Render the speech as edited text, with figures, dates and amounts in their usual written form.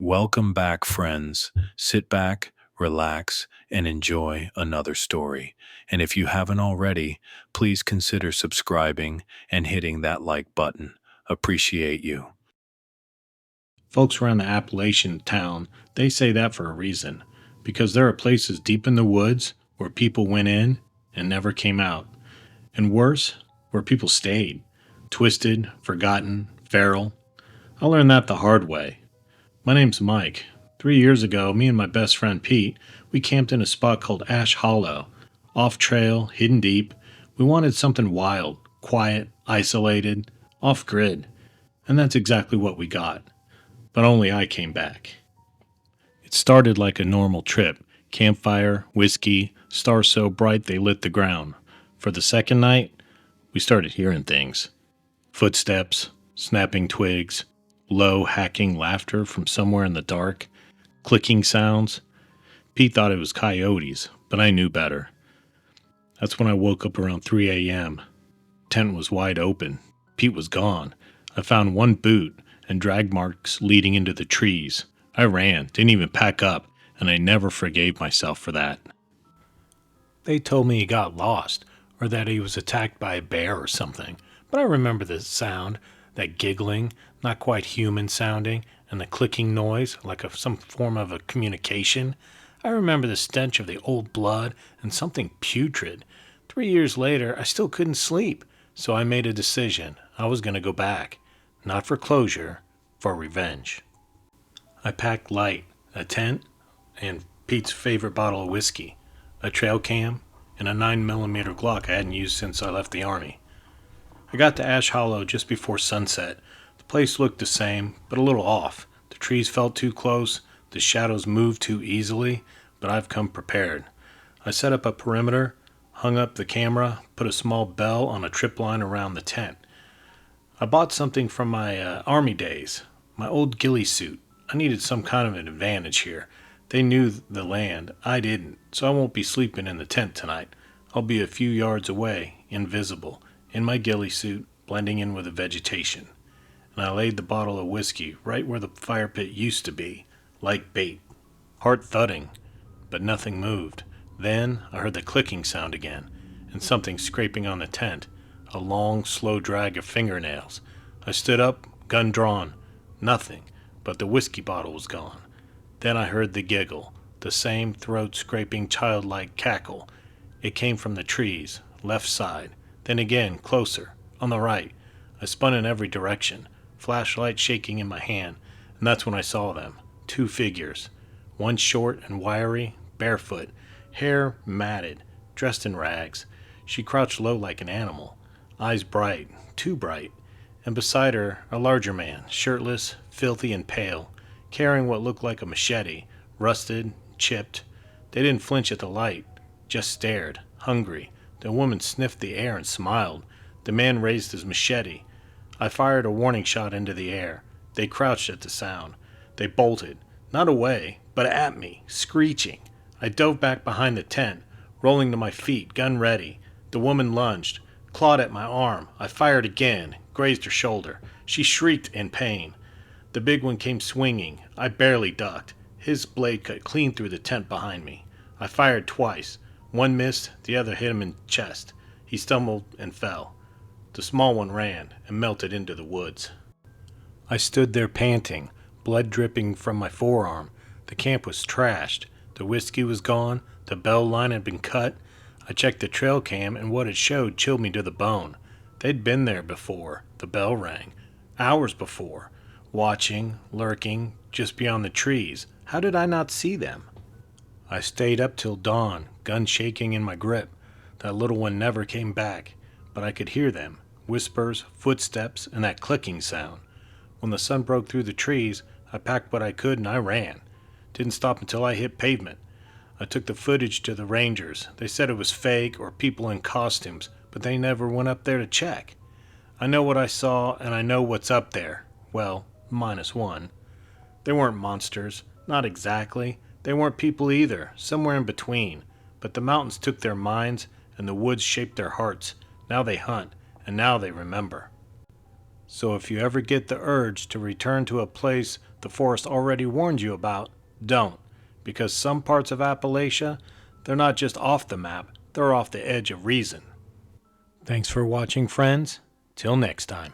Welcome back, friends. Sit back, relax, and enjoy another story. And if you haven't already, please consider subscribing and hitting that like button. Appreciate you. Folks around the Appalachian town, they say that for a reason. Because there are places deep in the woods where people went in and never came out. And worse, where people stayed. Twisted, forgotten, feral. I learned that the hard way. My name's Mike. 3 years ago, me and my best friend Pete, we camped in a spot called Ash Hallow. Off trail, hidden deep. We wanted something wild, quiet, isolated, off grid. And that's exactly what we got. But only I came back. It started like a normal trip campfire, whiskey, stars so bright they lit the ground. For the second night, we started hearing things footsteps, snapping twigs, low, hacking laughter from somewhere in the dark, clicking sounds. Pete thought it was coyotes, but I knew better. That's when I woke up around 3 a.m. Tent was wide open. Pete was gone. I found one boot and drag marks leading into the trees. I ran, didn't even pack up, and I never forgave myself for that. They told me he got lost, or that he was attacked by a bear or something, but I remember the sound, that giggling, not quite human sounding, and the clicking noise, like some form of a communication. I remember the stench of the old blood and something putrid. 3 years later, I still couldn't sleep, so I made a decision. I was going to go back. Not for closure, for revenge. I packed light, a tent, and Pete's favorite bottle of whiskey, a trail cam, and a 9mm Glock I hadn't used since I left the Army. I got to Ash Hollow just before sunset. The place looked the same, but a little off. The trees felt too close, the shadows moved too easily, but I've come prepared. I set up a perimeter, hung up the camera, put a small bell on a trip line around the tent. I bought something from my Army days, my old ghillie suit. I needed some kind of an advantage here. They knew the land, I didn't, so I won't be sleeping in the tent tonight. I'll be a few yards away, invisible, in my ghillie suit, blending in with the vegetation. And I laid the bottle of whiskey right where the fire pit used to be, like bait. Heart thudding, but nothing moved. Then I heard the clicking sound again, and something scraping on the tent. A long, slow drag of fingernails. I stood up, gun drawn. Nothing, but the whiskey bottle was gone. Then I heard the giggle, the same throat-scraping childlike cackle. It came from the trees, left side, then again, closer, on the right. I spun in every direction, flashlight shaking in my hand, and that's when I saw them. 2 figures. One short and wiry, barefoot, hair matted, dressed in rags. She crouched low like an animal. Eyes bright, too bright, and beside her a larger man, shirtless, filthy and pale, carrying what looked like a machete, rusted, chipped. They didn't flinch at the light, just stared, hungry. The woman sniffed the air and smiled. The man raised his machete. I fired a warning shot into the air. They crouched at the sound. They bolted, not away, but at me, screeching. I dove back behind the tent, rolling to my feet, gun ready. The woman lunged, clawed at my arm. I fired again, grazed her shoulder. She shrieked in pain. The big one came swinging. I barely ducked. His blade cut clean through the tent behind me. I fired twice. One missed, the other hit him in the chest. He stumbled and fell. The small one ran and melted into the woods. I stood there panting, blood dripping from my forearm. The camp was trashed. The whiskey was gone. The bell line had been cut. I checked the trail cam, and what it showed chilled me to the bone. They'd been there before. The bell rang. Hours before. Watching, lurking, just beyond the trees. How did I not see them? I stayed up till dawn, gun shaking in my grip. That little one never came back, but I could hear them. Whispers, footsteps, and that clicking sound. When the sun broke through the trees, I packed what I could and I ran. Didn't stop until I hit pavement. I took the footage to the rangers. They said it was fake or people in costumes, but they never went up there to check. I know what I saw, and I know what's up there. Well, -1. They weren't monsters. Not exactly. They weren't people either. Somewhere in between. But the mountains took their minds, and the woods shaped their hearts. Now they hunt, and now they remember. So if you ever get the urge to return to a place the the forest already warned you about, don't, because some parts of Appalachia, they're not just off the map, they're off the edge of reason. Thanks for watching, friends. Till next time.